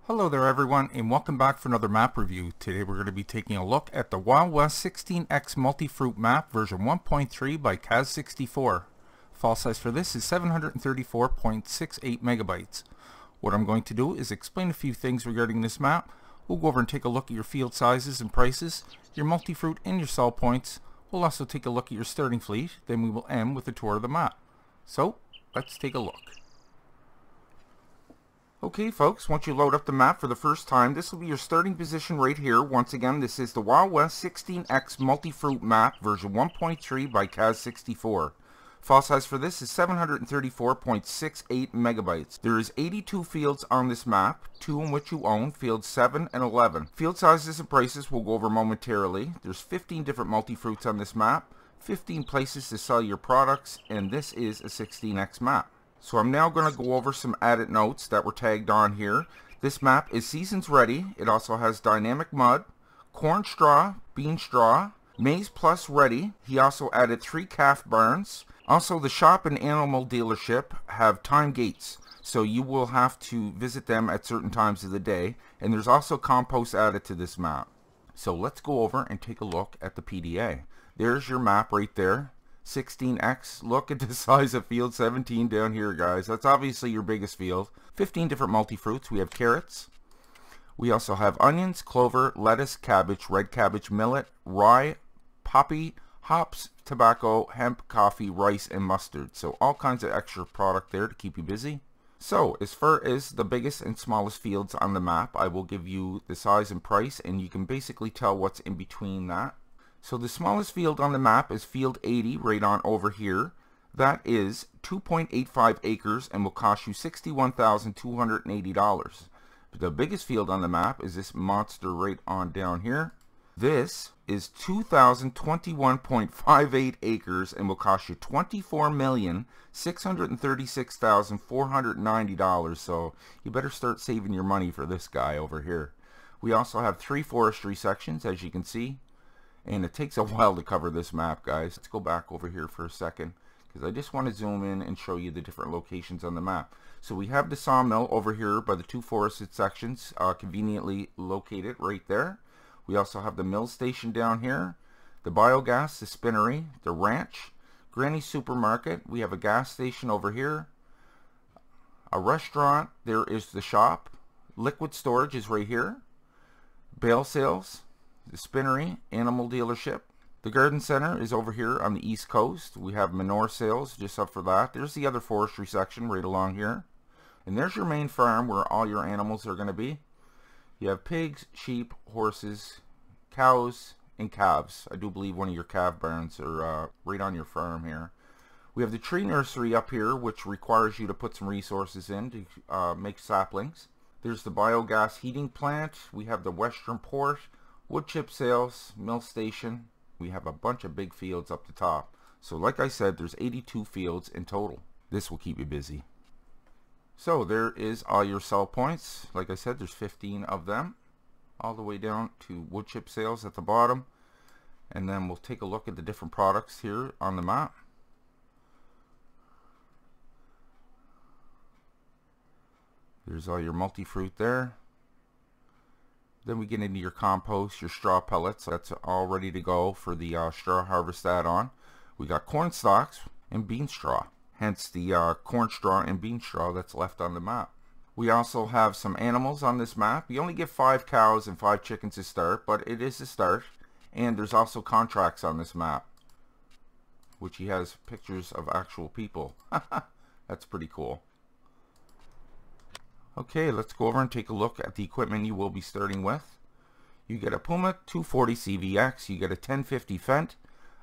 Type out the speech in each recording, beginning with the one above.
Hello there everyone, and welcome back for another map review. Today we're going to be taking a look at the Wild West 16X Multifruit map version 1.3 by Kaz64. File size for this is 734.68 megabytes. What I'm going to do is explain a few things regarding this map. We'll go over and take a look at your field sizes and prices, your multifruit and your sell points. We'll also take a look at your starting fleet, then we will end with a tour of the map. So, let's take a look. Okay folks, once you load up the map for the first time, this will be your starting position right here. Once again, this is the Wild West 16X Multifruit map version 1.3 by Kaz64. File size for this is 734.68 megabytes. There is 82 fields on this map, 2 in which you own, fields 7 and 11. Field sizes and prices we'll go over momentarily. There's 15 different multifruits on this map, 15 places to sell your products, and this is a 16X map. So I'm now going to go over some added notes that were tagged on here. This map is seasons ready. It also has dynamic mud, corn straw, bean straw, maize plus ready. He also added 3 calf barns. Also, the shop and animal dealership have time gates, so you will have to visit them at certain times of the day. And there's also compost added to this map. So let's go over and take a look at the PDA. There's your map right there. 16X, look at the size of field 17 down here, guys. That's obviously your biggest field. 15 different multifruits. We have carrots. We also have onions, clover, lettuce, cabbage, red cabbage, millet, rye, poppy, hops, tobacco, hemp, coffee, rice, and mustard. So all kinds of extra product there to keep you busy. So as far as the biggest and smallest fields on the map, I will give you the size and price, and you can basically tell what's in between that. So the smallest field on the map is field 80 right on over here. That is 2.85 acres and will cost you $61,280. But the biggest field on the map is this monster right on down here. This is 2,021.58 acres and will cost you $24,636,490. So you better start saving your money for this guy over here. We also have 3 forestry sections, as you can see. And it takes a while to cover this map, guys. Let's go back over here for a second, because I just want to zoom in and show you the different locations on the map. So we have the sawmill over here by the 2 forested sections, conveniently located right there. We also have the mill station down here, the biogas, the spinnery, the ranch, Granny Supermarket. We have a gas station over here, a restaurant. There is the shop. Liquid storage is right here. Bale sales. The spinnery, animal dealership. The garden center is over here on the east coast. We have manure sales just up for that. There's the other forestry section right along here. And there's your main farm where all your animals are going to be. You have pigs, sheep, horses, cows, and calves. I do believe one of your calf barns are right on your farm here. We have the tree nursery up here, which requires you to put some resources in to make saplings. There's the biogas heating plant. We have the western port. Wood chip sales, mill station. We have a bunch of big fields up the top. So like I said, there's 82 fields in total. This will keep you busy. So there is all your sell points. Like I said, there's 15 of them. All the way down to wood chip sales at the bottom. And then we'll take a look at the different products here on the map. There's all your multifruit there. Then we get into your compost, your straw pellets. That's all ready to go for the straw harvest add-on. We got corn stalks and bean straw. Hence the corn straw and bean straw that's left on the map. We also have some animals on this map. You only get 5 cows and 5 chickens to start, but it is a start. And there's also contracts on this map, which he has pictures of actual people. That's pretty cool. Okay, let's go over and take a look at the equipment you will be starting with. You get a Puma 240 CVX, you get a 1050 Fendt,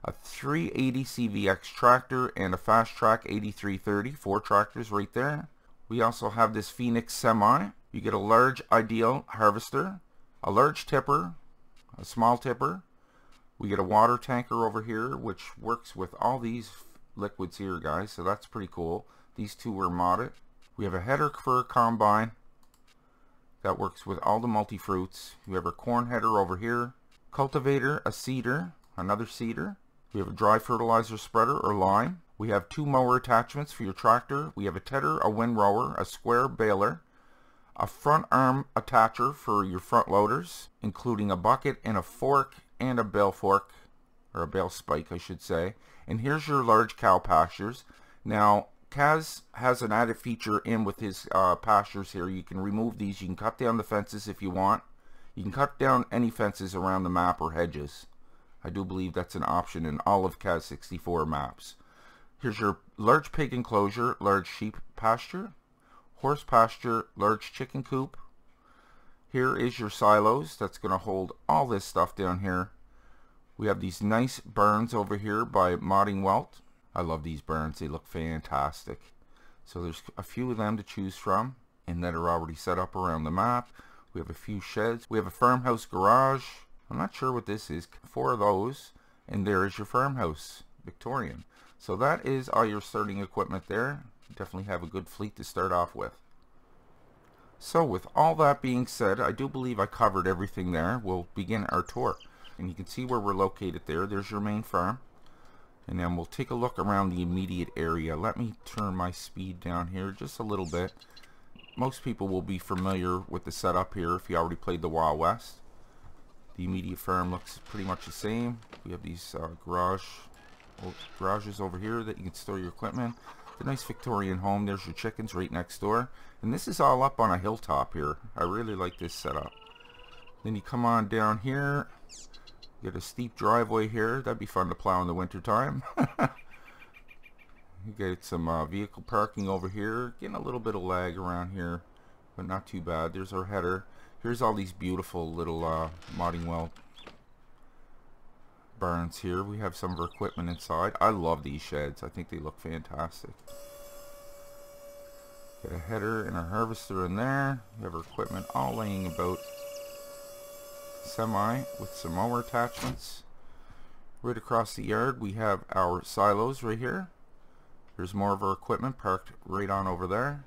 a 380 CVX tractor, and a Fast Track 8330, 4 tractors right there. We also have this Phoenix Semi. You get a large Ideal harvester, a large tipper, a small tipper. We get a water tanker over here, which works with all these liquids here, guys, so that's pretty cool. These 2 were modded. We have a header for a combine that works with all the multifruits. We have our corn header over here, cultivator, a seeder, another seeder. We have a dry fertilizer spreader or line. We have 2 mower attachments for your tractor. We have a tedder, a windrower, a square baler, a front arm attacher for your front loaders, including a bucket and a fork and a bale fork, or a bale spike I should say. And here's your large cow pastures. Now Kaz has an added feature in with his pastures here. You can remove these. You can cut down the fences if you want. You can cut down any fences around the map or hedges. I do believe that's an option in all of Kaz 64 maps. Here's your large pig enclosure, large sheep pasture, horse pasture, large chicken coop. Here is your silos. That's going to hold all this stuff down here. We have these nice barns over here by Modding Welt. I love these barns. They look fantastic. So there's a few of them to choose from and that are already set up around the map. We have a few sheds. We have a farmhouse garage. I'm not sure what this is. 4 of those. And there is your farmhouse, Victorian. So that is all your starting equipment there. You definitely have a good fleet to start off with. So with all that being said, I do believe I covered everything there. We'll begin our tour. And you can see where we're located there. There's your main farm. And then we'll take a look around the immediate area. Let me turn my speed down here just a little bit. Most people will be familiar with the setup here if you already played the Wild West. The immediate farm looks pretty much the same. We have these garages over here that you can store your equipment. The nice Victorian home. There's your chickens right next door. And this is all up on a hilltop here. I really like this setup. Then you come on down here. Get a steep driveway here. That'd be fun to plow in the winter time. You get some vehicle parking over here. Getting a little bit of lag around here, but not too bad. There's our header. Here's all these beautiful little Modding Welt barns here. We have some of our equipment inside. I love these sheds. I think they look fantastic. Get a header and a harvester in there. We have our equipment all laying about semi with some mower attachments. Right across the yard we have our silos right here. There's more of our equipment parked right on over there.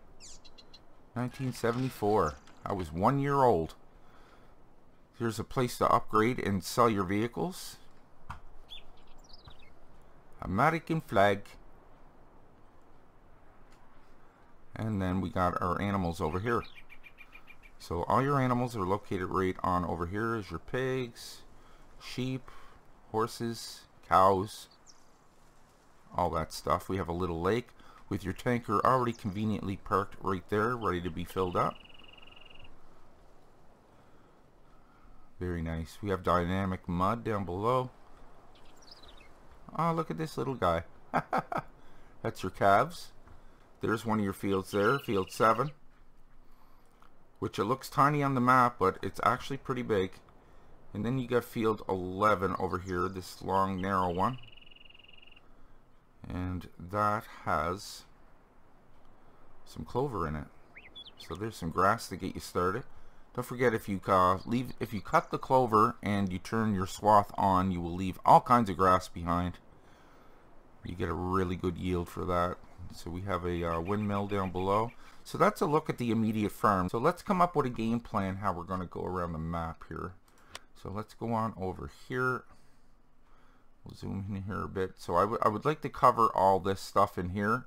1974. I was 1 year old. Here's a place to upgrade and sell your vehicles. American flag. And then we got our animals over here. So all your animals are located right on over here. Is your pigs, sheep, horses, cows, all that stuff. We have a little lake with your tanker already conveniently parked right there, ready to be filled up. Very nice. We have dynamic mud down below. Oh, look at this little guy. That's your calves. There's one of your fields there, field 7. Which it looks tiny on the map, but it's actually pretty big. And then you got field 11 over here, this long narrow one. And that has some clover in it. So there's some grass to get you started. Don't forget, if you cut the clover and you turn your swath on, you will leave all kinds of grass behind. You get a really good yield for that. So we have a windmill down below. So that's a look at the immediate farm. So let's come up with a game plan how we're going to go around the map here. So let's go on over here. We'll zoom in here a bit. So I would like to cover all this stuff in here.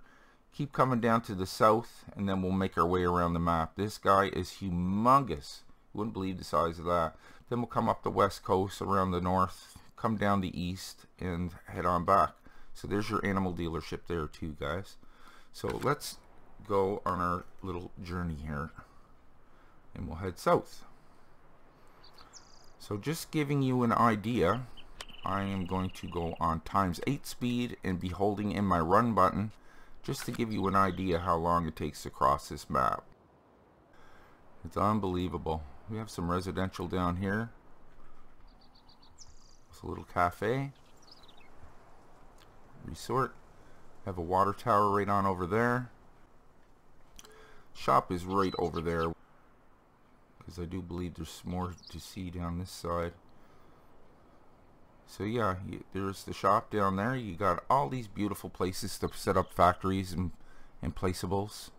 Keep coming down to the south, and then we'll make our way around the map. This guy is humongous. You wouldn't believe the size of that. Then we'll come up the west coast, around the north, come down the east, and head on back. So there's your animal dealership there too, guys. So let's go on our little journey here, and we'll head south. So just giving you an idea, I am going to go on ×8 speed and be holding in my run button just to give you an idea how long it takes to cross this map. It's unbelievable. We have some residential down here. It's a little cafe, resort. Have a water tower right on over there. Shop is right over there, because I do believe there's more to see down this side. So yeah, there's the shop down there. You got all these beautiful places to set up factories and placeables.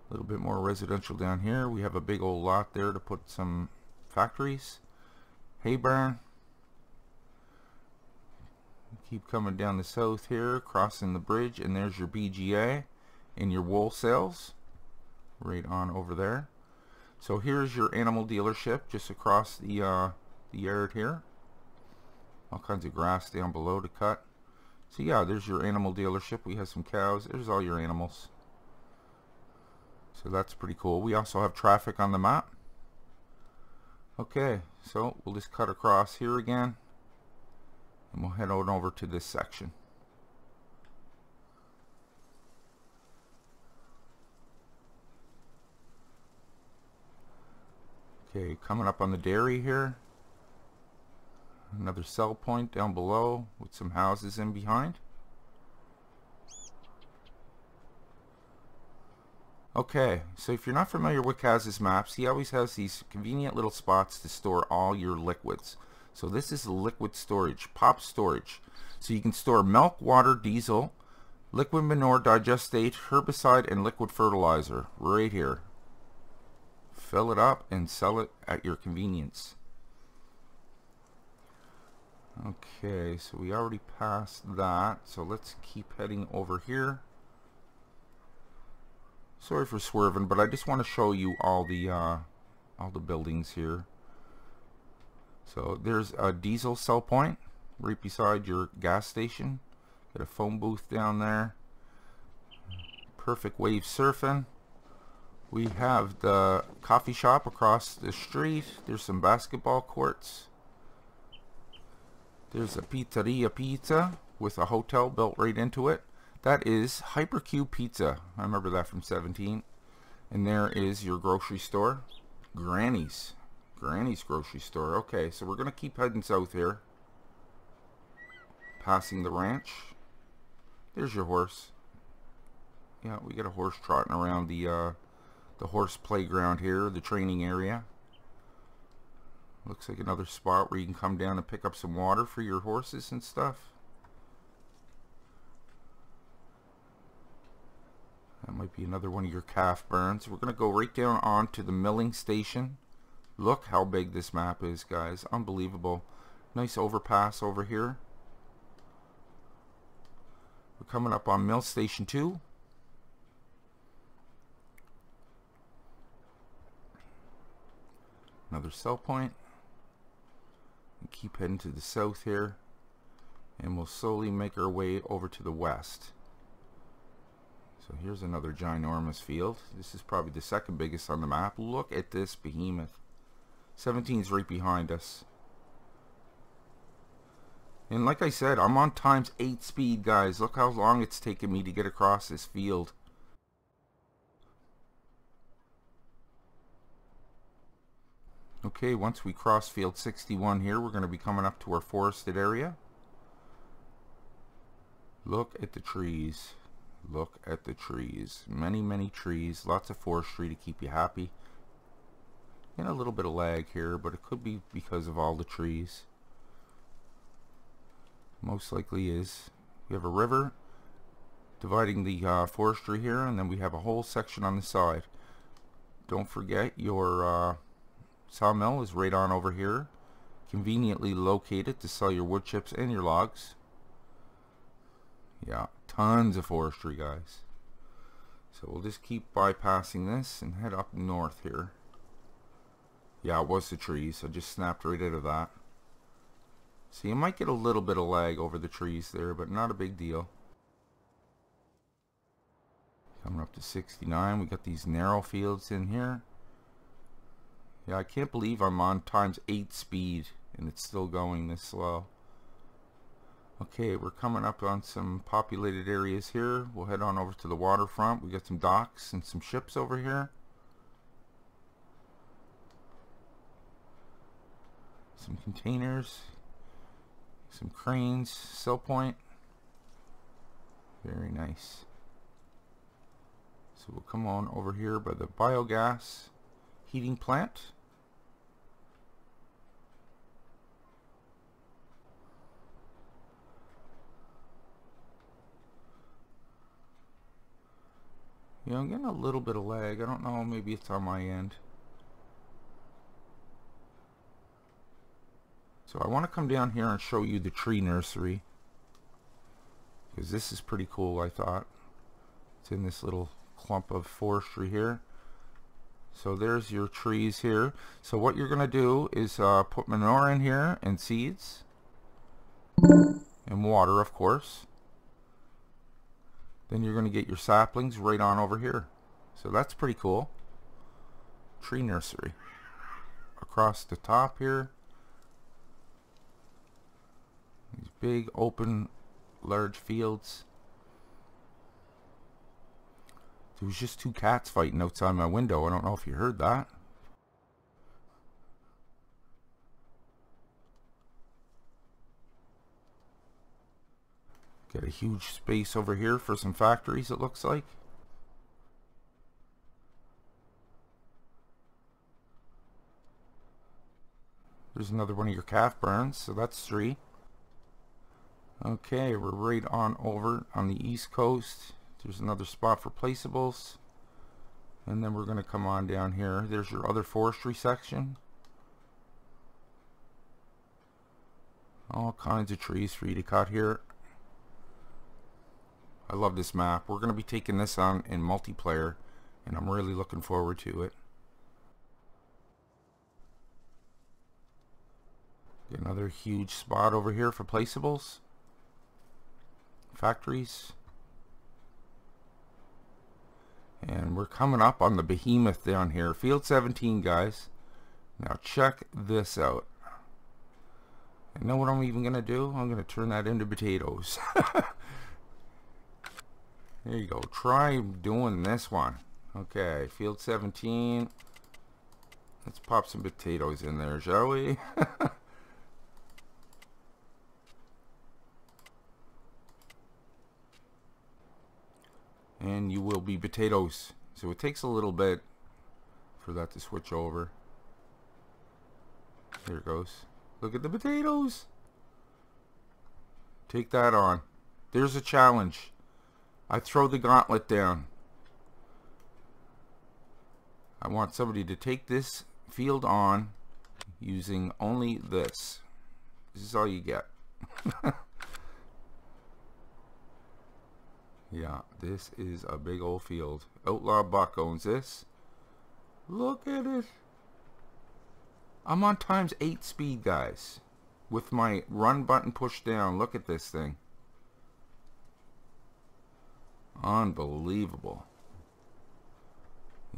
A little bit more residential down here. We have a big old lot there to put some factories. Hay barn. Keep coming down the south here, crossing the bridge, and there's your BGA and your wool sales. right on over there. So here's your animal dealership just across the yard here. All kinds of grass down below to cut. So yeah, there's your animal dealership. We have some cows. There's all your animals. So that's pretty cool. We also have traffic on the map. Okay, so we'll just cut across here again, and we'll head on over to this section. Okay, coming up on the dairy here. Another sell point down below with some houses in behind. Okay, so if you're not familiar with Kaz's maps, he always has these convenient little spots to store all your liquids. So this is liquid storage, pop storage. So you can store milk, water, diesel, liquid manure, digestate, herbicide, and liquid fertilizer right here. Fill it up and sell it at your convenience. Okay, so we already passed that, so let's keep heading over here. Sorry for swerving, but I just want to show you all the buildings here. So there's a diesel sell point right beside your gas station. Got a phone booth down there. Perfect wave surfing. We have the coffee shop across the street. There's some basketball courts. There's a pizzeria pizza with a hotel built right into it. That is Hypercube Pizza. I remember that from 17. And there is your grocery store. Granny's grocery store. Okay, so we're going to keep heading south here. Passing the ranch. There's your horse. Yeah, we got a horse trotting around the horse playground here, the training area. Looks like another spot where you can come down and pick up some water for your horses and stuff. That might be another one of your calf burns. We're going to go right down on to the milling station. Look how big this map is, guys. Unbelievable. Nice overpass over here. We're coming up on Mill Station 2. Another sell point. And keep heading to the south here. And we'll slowly make our way over to the west. So here's another ginormous field. This is probably the second biggest on the map. Look at this behemoth. 17's right behind us. And like I said, I'm on ×8 speed, guys. Look how long it's taken me to get across this field. Okay, once we cross field 61 here, we're going to be coming up to our forested area. Look at the trees. Look at the trees. Many, many trees. Lots of forestry to keep you happy. And a little bit of lag here, but it could be because of all the trees. Most likely is. We have a river dividing the forestry here, and then we have a whole section on the side. Don't forget your sawmill is right on over here. Conveniently located to sell your wood chips and your logs. Yeah, tons of forestry, guys. So we'll just keep bypassing this and head up north here. Yeah, it was the trees. I just snapped right out of that. So you might get a little bit of lag over the trees there, but not a big deal. Coming up to 69, we got these narrow fields in here. Yeah, I can't believe I'm on ×8 speed and it's still going this slow. Okay, we're coming up on some populated areas here. We'll head on over to the waterfront. We got some docks and some ships over here. Some containers. Some cranes. Sell point. Very nice. So we'll come on over here by the biogas heating plant. Yeah, I'm getting a little bit of lag. I don't know, maybe it's on my end. So I want to come down here and show you the tree nursery, because this is pretty cool, I thought. It's in this little clump of forestry here. So there's your trees here. So what you're going to do is put manure in here and seeds and water, of course. Then you're going to get your saplings right on over here. So that's pretty cool. Tree nursery. Across the top here. These big open large fields. There was just two cats fighting outside my window. I don't know if you heard that. Got a huge space over here for some factories, it looks like. There's another one of your calf barns, so that's 3. Okay, we're right on over on the east coast. There's another spot for placeables. And then we're going to come on down here. There's your other forestry section. All kinds of trees for you to cut here. I love this map. We're going to be taking this on in multiplayer, and I'm really looking forward to it. Get another huge spot over here for placeables. Factories. And we're coming up on the behemoth down here. Field 17, guys. Now check this out. You know what I'm even going to do? I'm going to turn that into potatoes. There you go. Try doing this one. Okay, field 17. Let's pop some potatoes in there, shall we? And you will be potatoes. So it takes a little bit for that to switch over. There it goes. Look at the potatoes. Take that on. There's a challenge. I throw the gauntlet down. I want somebody to take this field on using only this. This is all you get. Yeah, this is a big old field. Outlaw Buck owns this. Look at it. I'm on ×8 speed, guys, with my run button pushed down. Look at this thing. Unbelievable.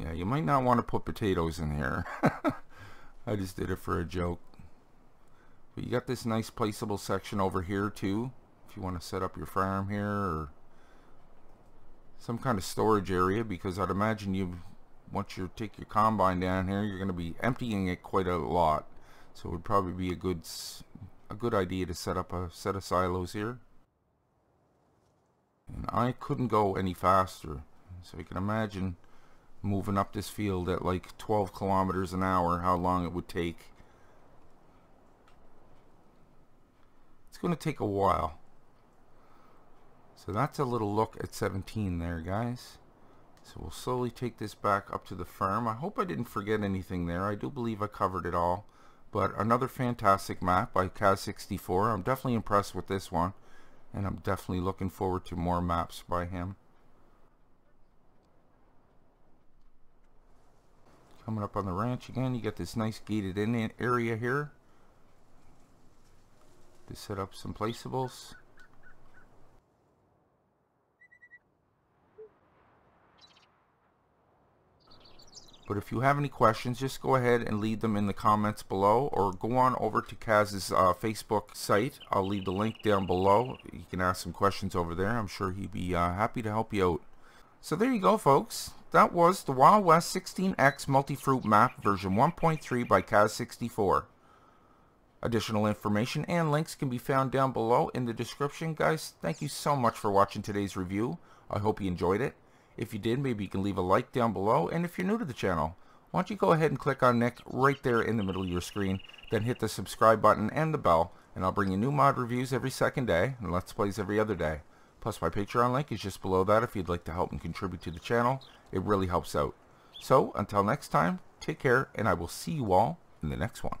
Yeah, you might not want to put potatoes in here. I just did it for a joke. But you got this nice placeable section over here too, if you want to set up your farm here or some kind of storage area, because I'd imagine you, once you take your combine down here, you're going to be emptying it quite a lot. So it would probably be a good idea to set up a set of silos here. And I couldn't go any faster, so you can imagine moving up this field at like 12 kilometers an hour, how long it would take. It's going to take a while. So that's a little look at 17 there, guys. So we'll slowly take this back up to the farm. I hope I didn't forget anything there. I do believe I covered it all. But another fantastic map by Kaz64. I'm definitely impressed with this one. And I'm definitely looking forward to more maps by him. Coming up on the ranch again, you get this nice gated in area here to set up some placeables. But if you have any questions, just go ahead and leave them in the comments below, or go on over to Kaz's Facebook site. I'll leave the link down below. You can ask some questions over there. I'm sure he'd be happy to help you out. So there you go, folks. That was the Wild West 16X Multifruit map version 1.3 by Kaz64. Additional information and links can be found down below in the description. Guys, thank you so much for watching today's review. I hope you enjoyed it. If you did, maybe you can leave a like down below. And if you're new to the channel, why don't you go ahead and click on Nick right there in the middle of your screen. Then hit the subscribe button and the bell. And I'll bring you new mod reviews every second day and Let's Plays every other day. Plus my Patreon link is just below that if you'd like to help and contribute to the channel. It really helps out. So until next time, take care, and I will see you all in the next one.